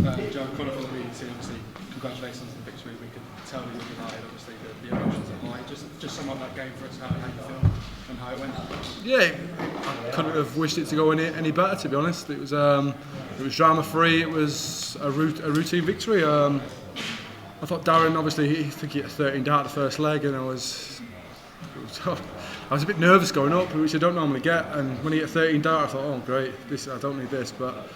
Joe, qualifier obviously, congratulations on the victory. We could tell you were delighted, obviously, the emotions are high. Just sum up that game for us, how you feel and how it went. Yeah, I couldn't have wished it to go any better, to be honest. It was drama free. It was a routine victory. I thought Darren, obviously, he hit a 13 dart the first leg, and I was a bit nervous going up, which I don't normally get. And when he hit a 13 dart, I thought, oh great, I don't need this. But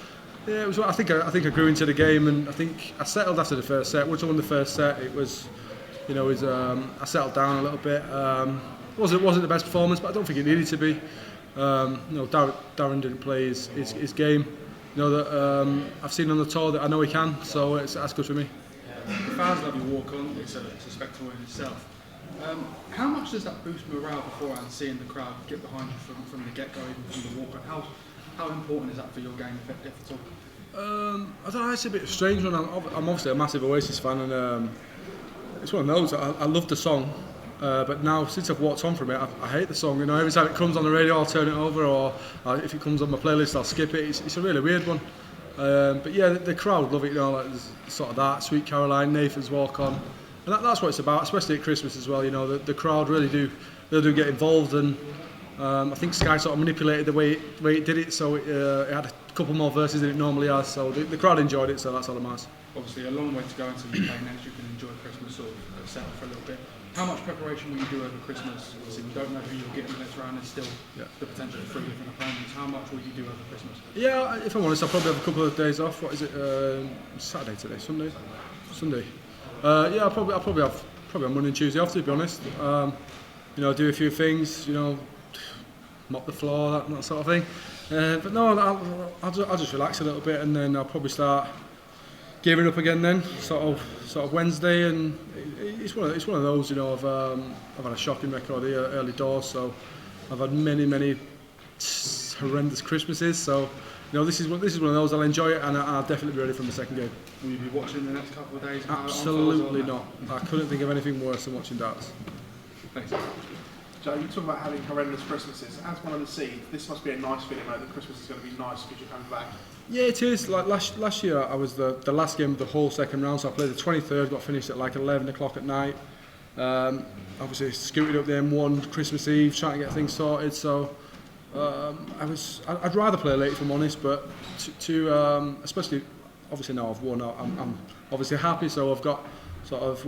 yeah, it was. I think I grew into the game, and I think I settled after the first set. Once I won the first set, it was, I settled down a little bit. It wasn't the best performance, but I don't think it needed to be. Darren didn't play his game. That I've seen on the tour that I know he can, so that's good for me. The fans love your walk on. It's a spectacle in itself. How much does that boost morale beforehand, seeing the crowd get behind you from the get-go, even from the walk on? How important is that for your game, if at all? I don't know, it's a bit strange one. I'm obviously a massive Oasis fan, and it's one of those. I love the song, but now since I've walked on from it, I hate the song. Every time it comes on the radio, I'll turn it over, or if it comes on my playlist, I'll skip it. It's a really weird one. But yeah, the crowd love it. Like sort of that Sweet Caroline, Nathan's Walk On, and that's what it's about, especially at Christmas as well. The crowd really do get involved, and I think Sky sort of manipulated the way it did it, so it had a couple more verses than it normally has. So the crowd enjoyed it, so that's all that matters. Obviously, a long way to go until you play next. You can enjoy Christmas or settle for a little bit. How much preparation will you do over Christmas? Obviously, you don't know who you'll get in the next round. There's still the potential for 3 different opponents. How much will you do over Christmas? Yeah, if I'm honest, I'll probably have a couple of days off. What is it? Saturday today, Sunday. Yeah, I'll probably have on Monday and Tuesday off, to be honest. Do a few things. Mop the floor, that sort of thing. But no, I'll just relax a little bit, and then I'll probably start gearing up again. Then sort of Wednesday, and it's one of those. I've had a shocking record here early doors, so I've had many horrendous Christmases. So this is one of those. I'll enjoy it, and I'll definitely be ready for the second game. Will you be watching the next couple of days? Absolutely not. I couldn't think of anything worse than watching darts. Thanks. Joe, you talk about having horrendous Christmases. As one of the seed, this must be a nice feeling, that Christmas is going to be nice because you're coming back. Yeah, it is. Like last year, I was the last game of the whole second round, so I played the 23rd, got finished at like 11 o'clock at night. Obviously, scooted up the M1 Christmas Eve, trying to get things sorted. So I'd rather play late, if I'm honest, but especially, obviously now I've won, I'm obviously happy. So I've got sort of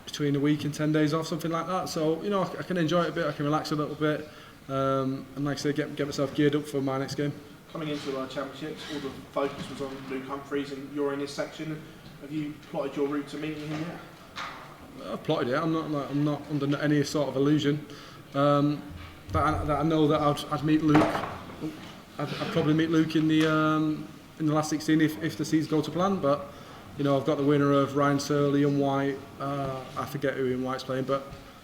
between a week and 10 days off, something like that. So I can enjoy it a bit, I can relax a little bit, and like I say, get myself geared up for my next game. Coming into the World Championships, all the focus was on Luke Humphries, and you're in his section. Have you plotted your route to meeting him yet? I've plotted it. I'm not under any sort of illusion. That I know that I'd meet Luke. I'd probably meet Luke in the last 16 if the seeds go to plan. But I've got the winner of Ryan Searle, Ian White. I forget who Ian White's playing, but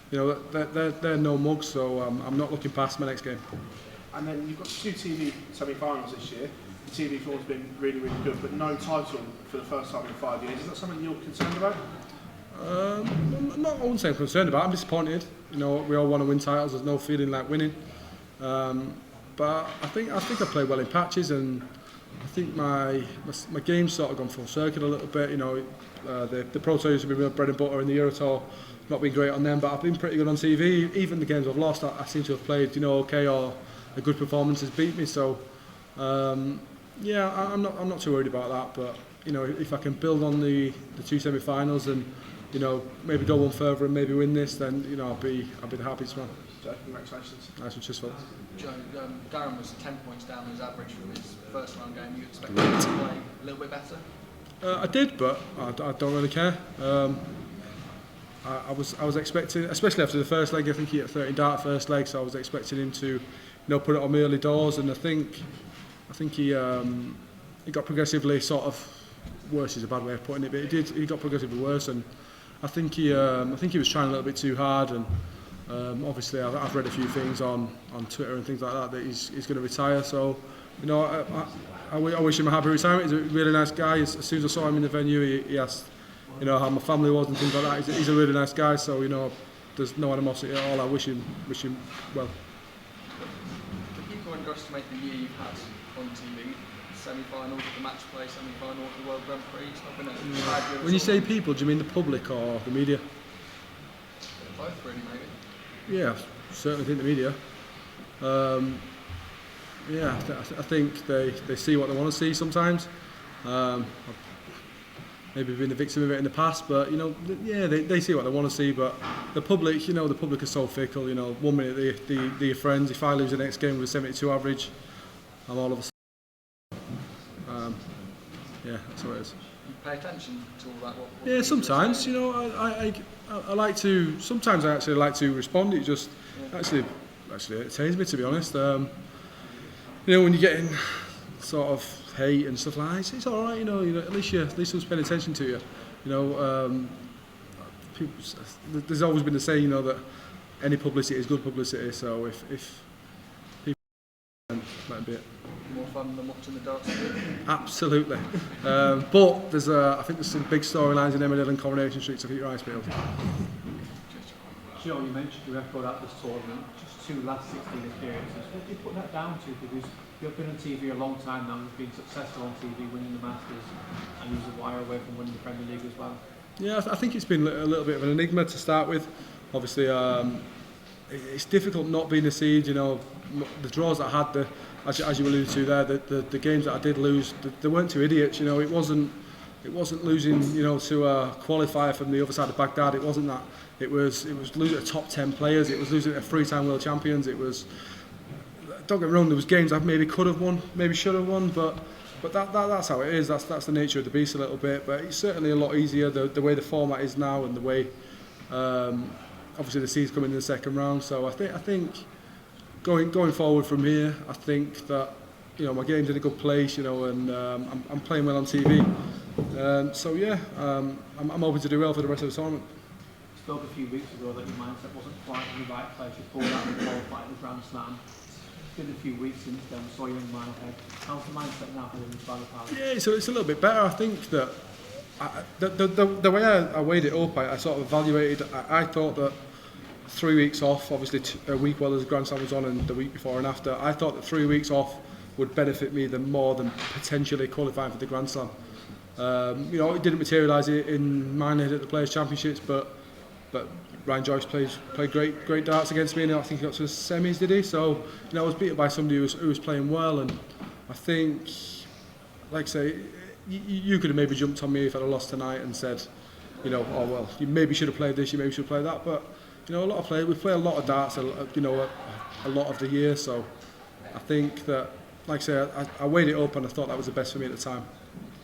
they're no mugs. So I'm not looking past my next game. And then you've got 2 TV semi-finals this year. The TV form's been really good, but no title for the first time in 5 years. Is that something you're concerned about? I wouldn't say I'm concerned about it. I'm disappointed. We all want to win titles. There's no feeling like winning. But I think I played well in patches, and I think my game's sort of gone full circle a little bit. The Pro Tour used to be my bread and butter in the Euro Tour. Not been great on them, but I've been pretty good on TV. Even the games I've lost, I seem to have played okay, or a good performance has beat me. So yeah, I'm not too worried about that. But if I can build on the 2 semi-finals and maybe go one further and maybe win this, then I'll be the happiest man. Joe, congratulations. Nice one, cheers, folks. Joe, Darren was 10 points down on his average from his first round game. You expected him to play a little bit better? I did, but I don't really care. I was expecting, especially after the first leg, I think he hit 13 dart first leg, so I was expecting him to put it on me early doors, and I think he got progressively sort of worse is a bad way of putting it, but he got progressively worse, and I think he was trying a little bit too hard, and obviously I've read a few things on Twitter and things like that he's going to retire. So I wish him a happy retirement. He's a really nice guy. As soon as I saw him in the venue, he asked how my family was and things like that. He's a really nice guy, so there's no animosity at all. I wish him well. But people underestimate the year you've had on TV. semi-finals of the match play, semi-final of the World Grand Prix. It's not been a bad year. When you say people, do you mean the public or the media? Both, really, maybe. Yeah, certainly think the media. Yeah, I think they see what they want to see sometimes. I've maybe been the victim of it in the past, but yeah, they see what they want to see. But the public, the public is so fickle. 1 minute they're your friends. If I lose the next game with a 72 average, I'm all of a sudden. Yeah, that's what it is. You pay attention to all that. Yeah, sometimes. I like to. Sometimes I actually like to respond. It just actually entertains me, to be honest. When you're getting sort of hate and stuff like that, it's all right. At least someone's paying attention to you. People, there's always been the saying, that any publicity is good publicity. So if people let them be it. More fun than watching the darts. Absolutely. But I think there's some big storylines in Emmerdale and Coronation Street, so keep your eyes peeled. Joe, you mentioned the record at this tournament, just 2 last 16 appearances. What do you put that down to? Because you've been on TV a long time now, you've been successful on TV, winning the Masters, and you're a wire away from winning the Premier League as well. Yeah, I think it's been a little bit of an enigma to start with. Obviously, it's difficult not being a seed. The draws that I had, as you alluded to there, the games that I did lose, they weren't two idiots. It wasn't losing, to a qualifier from the other side of Baghdad. It wasn't that. It was losing to top 10 players. It was losing to 3-time world champions. It was. Don't get me wrong. There was games I maybe could have won, maybe should have won, but that's how it is. That's the nature of the beast a little bit. But it's certainly a lot easier the way the format is now and the way. Obviously, the seeds come in the second round. So I think going forward from here, I think that my game's in a good place. And I'm playing well on TV. So yeah, I'm hoping to do well for the rest of the tournament. Spoke a few weeks ago that your mindset wasn't quite in the right place. You pulled out the qualifier in the Grand Slam. It's been a few weeks since then. Saw you in mile ahead. How's the mindset now holding the Palace? Yeah, so it's a little bit better. I think that the way I weighed it up, I sort of evaluated. I thought that 3 weeks off, obviously a week while the Grand Slam was on and the week before and after, I thought that 3 weeks off would benefit me more than potentially qualifying for the Grand Slam. It didn't materialise in my head at the Players' Championships, but Ryan Joyce played great darts against me, and I think he got to the semis, did he? So I was beaten by somebody who was playing well, and I think, like I say, you could have maybe jumped on me if I'd have lost tonight and said, oh well, you maybe should have played this, you maybe should have played that, but a lot of players, we play a lot of darts, a lot of the year, so I think that, like I say, I weighed it up and I thought that was the best for me at the time.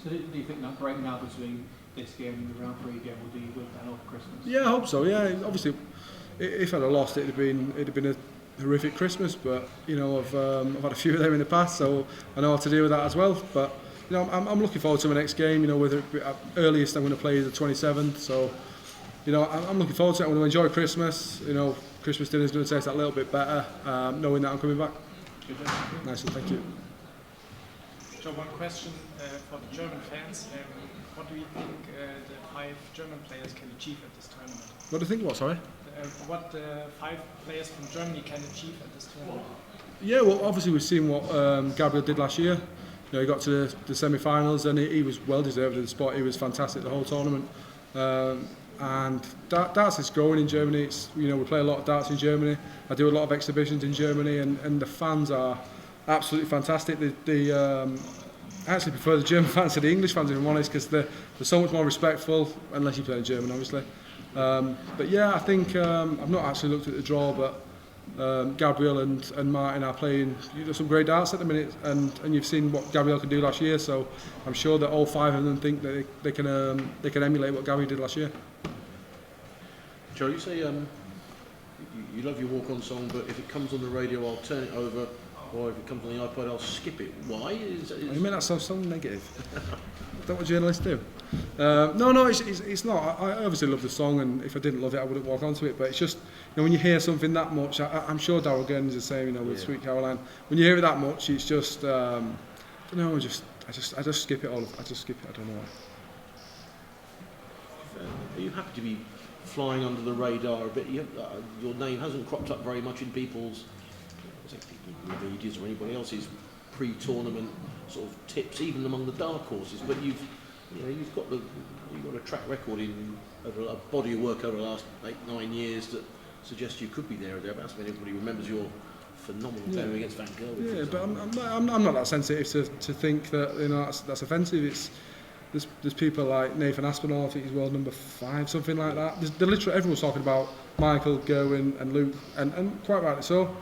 So do you think that break now between this game and the round 3 game will do you good then over Christmas? Yeah, I hope so. Yeah, obviously, if I'd have lost, it'd have been a horrific Christmas. But I've had a few of them in the past, so I know how to deal with that as well. But I'm looking forward to my next game. Whether it be earliest I'm going to play is the 27th, so I'm looking forward to it. I'm going to enjoy Christmas. Christmas dinner is going to taste that little bit better, knowing that I'm coming back. Nice one, thank you. So one question for the German fans. What do you think the 5 German players can achieve at this tournament? What do you think? What, sorry? What 5 players from Germany can achieve at this tournament? Yeah, well, obviously we've seen what Gabriel did last year. He got to the semi-finals and he was well deserved of the spot. He was fantastic the whole tournament. And darts is growing in Germany. We play a lot of darts in Germany. I do a lot of exhibitions in Germany, and the fans are absolutely fantastic. I actually prefer the German fans to the English fans, if I'm honest, because they're so much more respectful, unless you play in German, obviously. But yeah, I think I've not actually looked at the draw, but Gabriel and Martin are playing some great darts at the minute, and you've seen what Gabriel could do last year, so I'm sure that all 5 of them think that they can emulate what Gabriel did last year. Joe, you say you love your walk-on song, but if it comes on the radio, I'll turn it over, or if it comes on the iPod, I'll skip it. Why? You mean that sounds so negative? Is that what journalists do? No, it's not. I obviously love the song, and if I didn't love it, I wouldn't walk onto it. But it's just, when you hear something that much, I'm sure Darryl Gurney is the same, with Sweet Caroline. When you hear it that much, it's just, I don't know, I just skip it all. I just skip it. I don't know why. Are you happy to be flying under the radar a bit? Your name hasn't cropped up very much in people's medias or anybody else's pre-tournament sort of tips, even among the dark horses. But you've got a track record in over a body of work over the last 8-9 years that suggests you could be there or thereabouts. I mean, everybody remembers your phenomenal game against Van Gerwen. Yeah, but I'm not that sensitive to think that that's offensive. There's people like Nathan Aspinall, I think he's world number 5, something like that. There's literally everyone's talking about Michael, Gerwin, and Luke, and quite rightly so.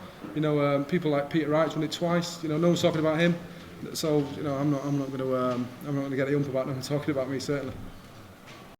People like Peter Wright's won it twice. No one's talking about him. So I'm not going to get the ump about them talking about me, certainly.